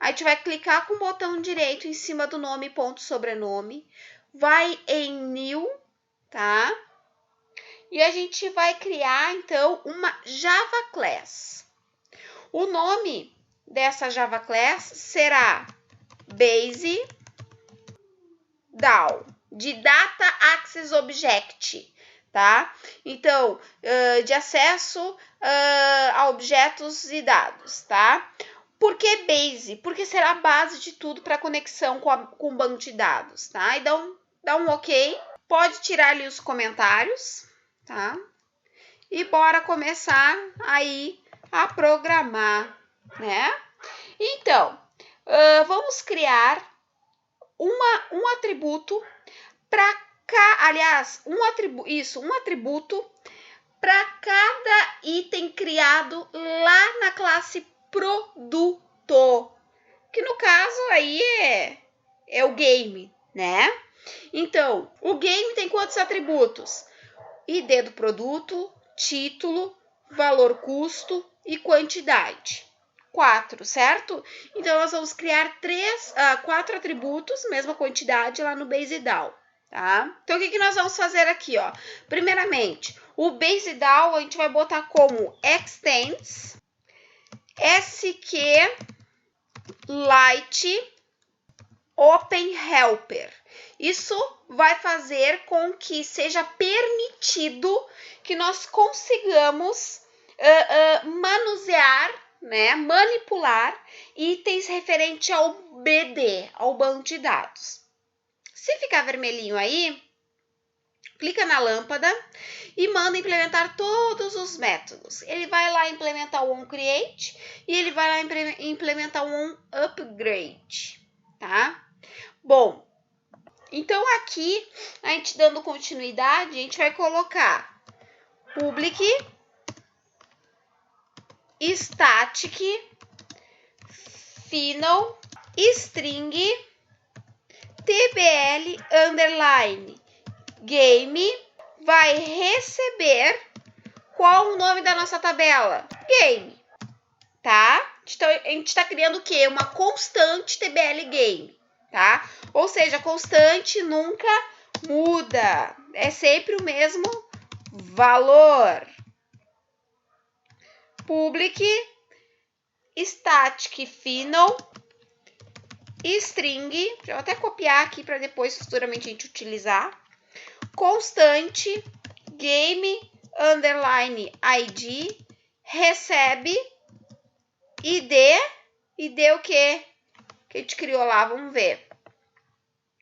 A gente vai clicar com o botão direito em cima do nome, ponto, sobrenome. Vai em New, tá? E a gente vai criar, então, uma Java Class. O nome dessa Java Class será Base DAO, de Data Access Object, tá? Então, de acesso a objetos e dados, tá? Por que Base? Porque será a base de tudo para conexão com o banco de dados, tá? E dá um OK. Pode tirar ali os comentários, tá? E bora começar aí a programar, né? Então, vamos criar um atributo para um atributo para cada item criado lá na classe produto, que no caso aí é o game, né? Então, o game tem quantos atributos? ID do produto, título, valor custo e quantidade. 4, certo? Então, nós vamos criar 4 atributos, mesma quantidade, lá no Base DAO, tá? Então, o que nós vamos fazer aqui, ó? Primeiramente, o Base DAO a gente vai botar como extends SQLite Open Helper. Isso vai fazer com que seja permitido que nós consigamos manusear, né, manipular itens referente ao BD, ao banco de dados. Se ficar vermelhinho aí, clica na lâmpada e manda implementar todos os métodos. Ele vai lá implementar o onCreate e ele vai lá implementar o onUpgrade, tá? Bom, então aqui, a gente dando continuidade, a gente vai colocar public static final string tbl underline game vai receber qual o nome da nossa tabela? Game, tá? Então, a gente está criando o quê? Uma constante tbl game, tá? Ou seja, constante nunca muda, é sempre o mesmo valor. Public static final string, deixa eu até copiar aqui para depois futuramente a gente utilizar, constante game underline id recebe id o que a gente criou lá, vamos ver,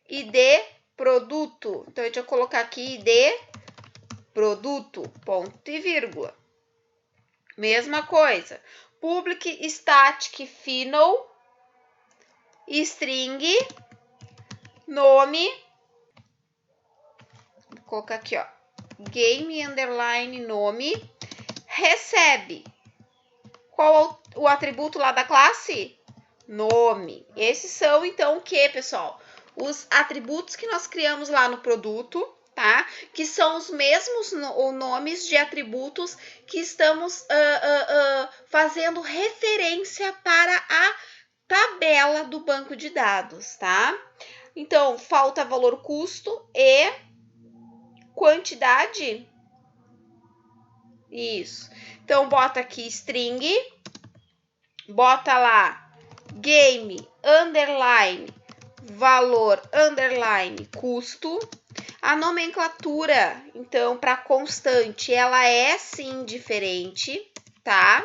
id produto, então a gente vai colocar aqui id produto, ponto e vírgula. Mesma coisa, public static final string nome, vou colocar aqui, ó, game underline nome, recebe qual o atributo lá da classe? Nome. Esses são, então, o que, pessoal? Os atributos que nós criamos lá no produto, tá? Que são os mesmos nomes de atributos que estamos fazendo referência para a tabela do banco de dados, tá? Então, falta valor custo e quantidade. Isso. Então, bota aqui string, bota lá game underline valor underline custo. A nomenclatura, então, para constante, ela é sim diferente, tá?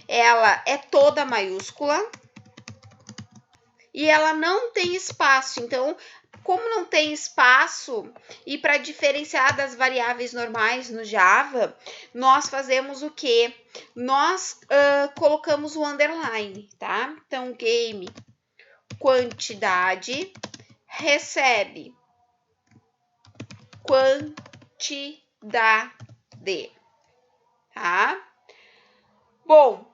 Ela é toda maiúscula e ela não tem espaço. Então, como não tem espaço e para diferenciar das variáveis normais no Java, nós fazemos o quê? Nós colocamos o underline, tá? Então, game quantidade recebe quantidade, tá? Bom,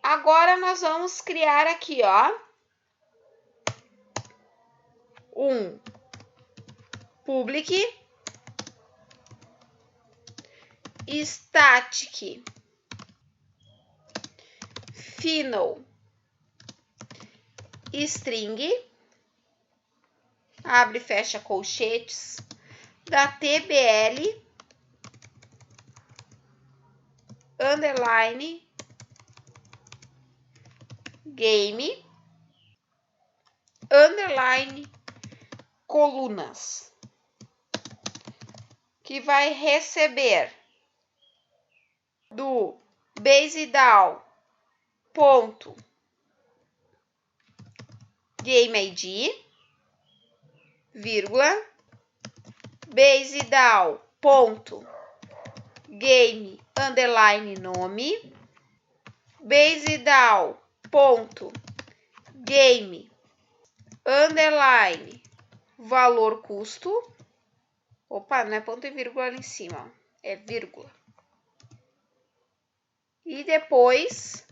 agora nós vamos criar aqui, ó, um public static final string, abre e fecha colchetes, da TBL, underline, game, underline, colunas, que vai receber do BaseDAO ponto GameID, vírgula, BaseDAO ponto game underline nome, BaseDAO ponto game underline valor custo. Opa, não é ponto e vírgula ali em cima, é vírgula. E depois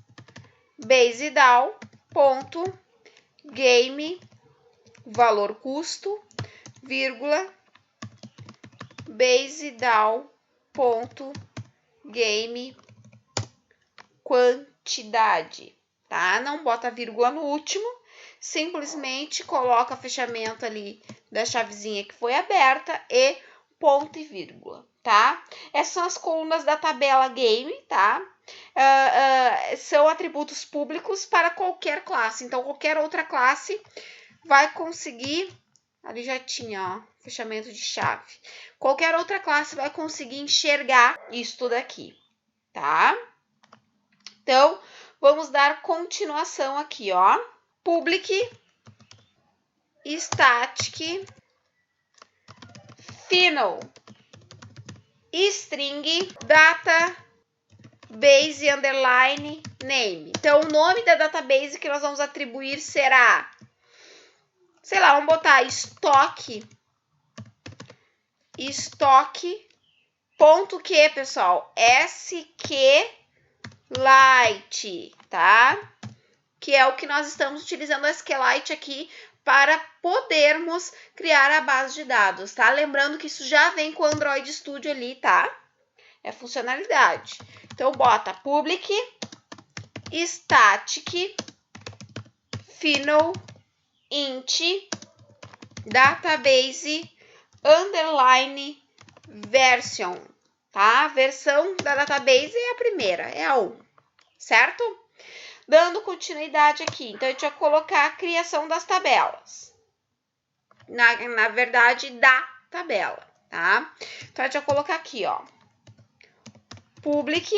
BaseDAO ponto game valor custo, vírgula, BaseDAO ponto game quantidade, tá? Não bota vírgula no último, simplesmente coloca fechamento ali da chavezinha que foi aberta e ponto e vírgula, tá? Essas são as colunas da tabela game, tá? São atributos públicos para qualquer classe, então qualquer outra classe vai conseguir, ali já tinha, ó, fechamento de chave, qualquer outra classe vai conseguir enxergar isso daqui, tá? Então, vamos dar continuação aqui, ó. Public, static, final, string, data, base, underline, name. Então, o nome da database que nós vamos atribuir será, sei lá, vamos botar estoque, ponto que, pessoal? SQLite, tá? Que é o que nós estamos utilizando o SQLite aqui para podermos criar a base de dados, tá? Lembrando que isso já vem com o Android Studio ali, tá? É funcionalidade. Então, bota public, static, final, int, database, underline, version, tá? A versão da database é a primeira, é a 1, certo? Dando continuidade aqui, então a gente vai colocar a criação das tabelas. Na verdade, da tabela, tá? Então a gente vai colocar aqui, ó. Public,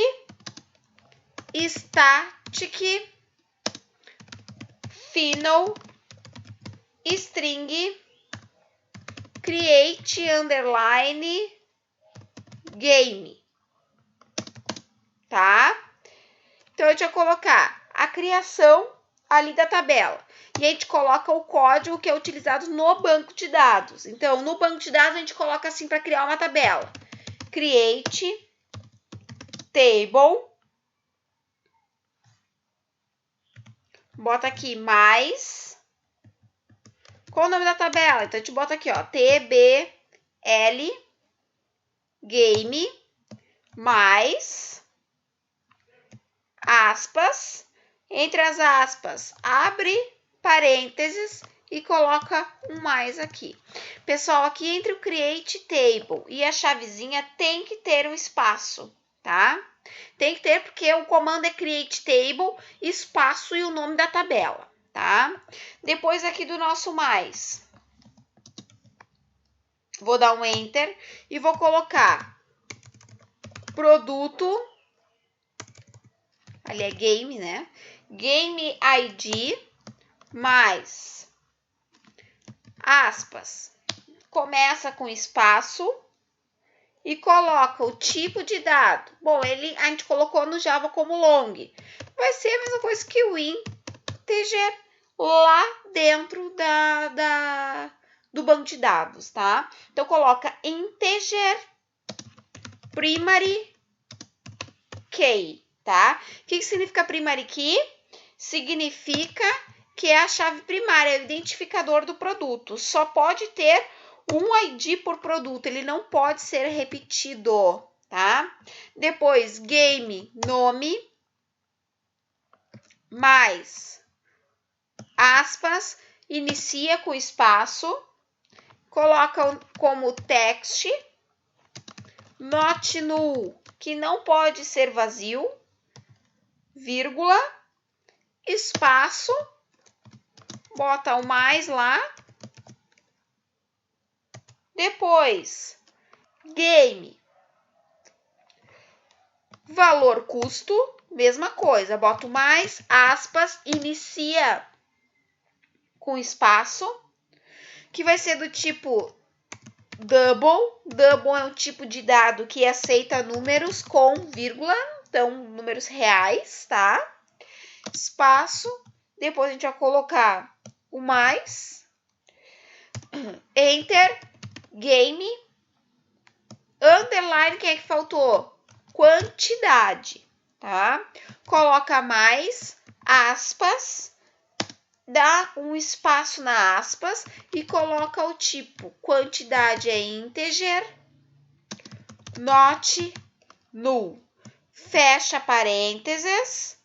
static, final, string, create, underline, game, tá? Então, a gente vai colocar a criação ali da tabela. E a gente coloca o código que é utilizado no banco de dados. Então, no banco de dados, a gente coloca assim para criar uma tabela. Create, table, bota aqui mais. Qual o nome da tabela? Então, a gente bota aqui, ó, TBL, game, mais, aspas, entre as aspas, abre parênteses e coloca um mais aqui. Pessoal, aqui entre o create table e a chavezinha tem que ter um espaço, tá? Tem que ter porque o comando é create table, espaço e o nome da tabela, tá? Depois aqui do nosso mais, vou dar um enter e vou colocar produto, ali é game, né? Game ID mais aspas, começa com espaço e coloca o tipo de dado. Bom, a gente colocou no Java como long. Vai ser a mesma coisa que o integer lá dentro do banco de dados, tá? Então, coloca integer primary key, tá? O que significa primary key? Significa que é a chave primária, é o identificador do produto. Só pode ter um ID por produto, ele não pode ser repetido, tá? Depois, game, nome, mais aspas, inicia com espaço, coloca como text, not null, que não pode ser vazio, vírgula, espaço, bota o mais lá, depois, game, valor custo, mesma coisa, bota o mais, aspas, inicia com espaço, que vai ser do tipo double. Double é um tipo de dado que aceita números com vírgula, então números reais, tá? Espaço, depois a gente vai colocar o mais, enter, game, underline, quem é que faltou? Quantidade, tá? Coloca mais, aspas, dá um espaço na aspas e coloca o tipo. Quantidade é integer, not null. Fecha parênteses,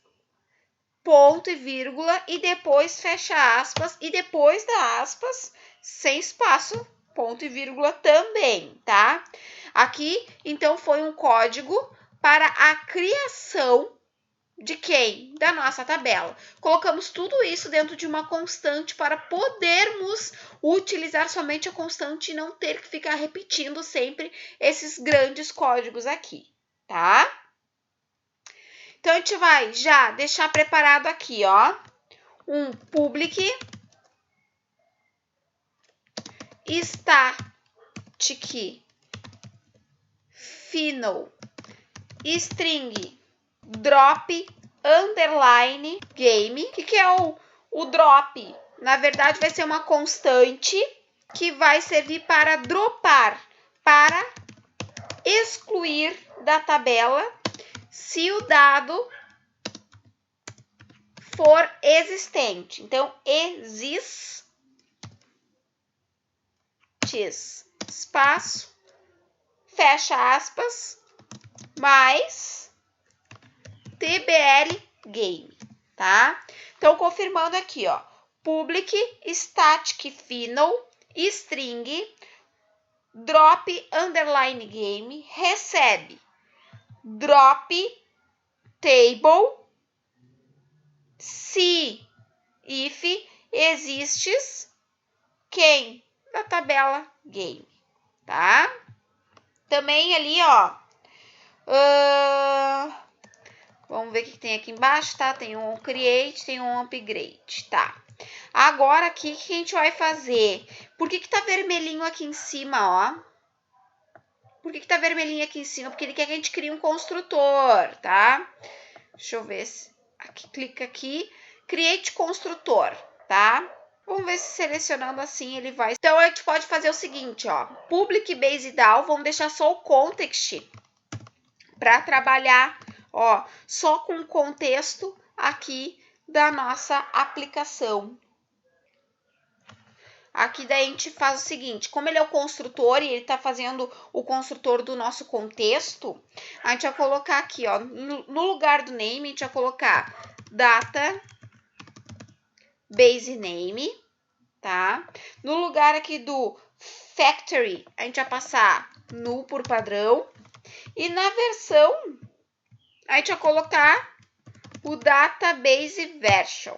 ponto e vírgula, e depois fecha aspas, e depois da aspas, sem espaço, ponto e vírgula também, tá? Aqui, então, foi um código para a criação de quem? Da nossa tabela. Colocamos tudo isso dentro de uma constante para podermos utilizar somente a constante e não ter que ficar repetindo sempre esses grandes códigos aqui, tá? Então, a gente vai já deixar preparado aqui, ó, um public static final string drop underline game. O que é o drop? Na verdade, vai ser uma constante que vai servir para dropar, para excluir da tabela se o dado for existente. Então, exists, espaço, fecha aspas, mais tbl game, tá? Então, confirmando aqui, ó, public static final string drop underline game recebe drop table se if exists quem da tabela game, tá? Também ali, ó, vamos ver o que tem aqui embaixo, tá? Tem um create, tem um upgrade, tá? Agora aqui, o que a gente vai fazer? Por que tá vermelhinho aqui em cima, ó? Por que tá vermelhinho aqui em cima? Porque ele quer que a gente crie um construtor, tá? Deixa eu ver se... Aqui, clica aqui, create construtor, tá? Vamos ver se selecionando assim ele vai... Então, a gente pode fazer o seguinte, ó. Public base down, vamos deixar só o context para trabalhar, ó, só com o contexto aqui da nossa aplicação. Aqui daí a gente faz o seguinte, como ele é o construtor e ele está fazendo o construtor do nosso contexto, a gente vai colocar aqui, ó, no lugar do name, a gente vai colocar data base name, tá? No lugar aqui do factory, a gente vai passar null por padrão. E na versão, a gente vai colocar o database version,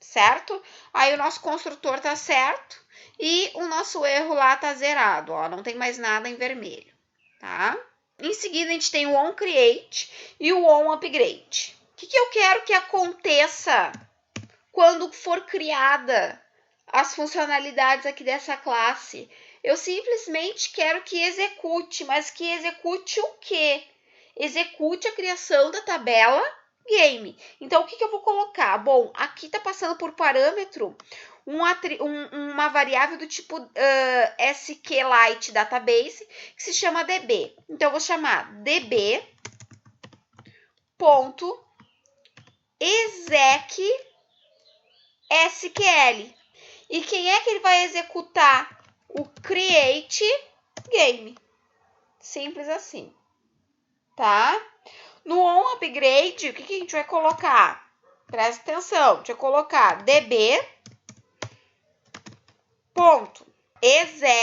certo? Aí o nosso construtor tá certo e o nosso erro lá tá zerado, ó, não tem mais nada em vermelho, tá? Em seguida, a gente tem o onCreate e o onUpgrade. O que eu quero que aconteça quando for criada as funcionalidades aqui dessa classe? Eu simplesmente quero que execute, mas que execute o quê? Execute a criação da tabela game. Então, o que eu vou colocar? Bom, aqui está passando por parâmetro uma variável do tipo SQLite Database, que se chama DB. Então, eu vou chamar db.exec E quem é que ele vai executar? O create game. Simples assim, tá? No onUpgrade, o que a gente vai colocar? Presta atenção, a gente vai colocar db ponto exec.sql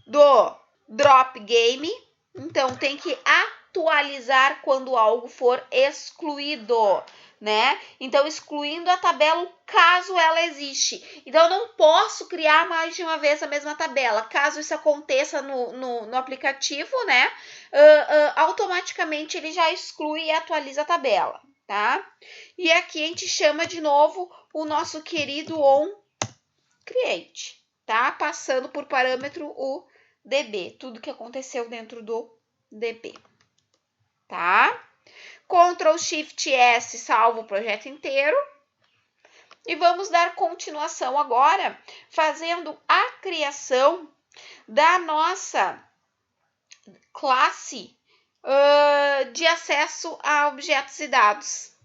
do drop game. Então, tem que atualizar quando algo for excluído, né? Então, excluindo a tabela caso ela existe. Então, eu não posso criar mais de uma vez a mesma tabela. Caso isso aconteça no aplicativo, né? Automaticamente ele já exclui e atualiza a tabela, tá? E aqui a gente chama de novo o nosso querido onCreate, tá? Passando por parâmetro o DB, tudo que aconteceu dentro do DB, tá? Ctrl Shift S salva o projeto inteiro. E vamos dar continuação agora, fazendo a criação da nossa classe de acesso a objetos e dados.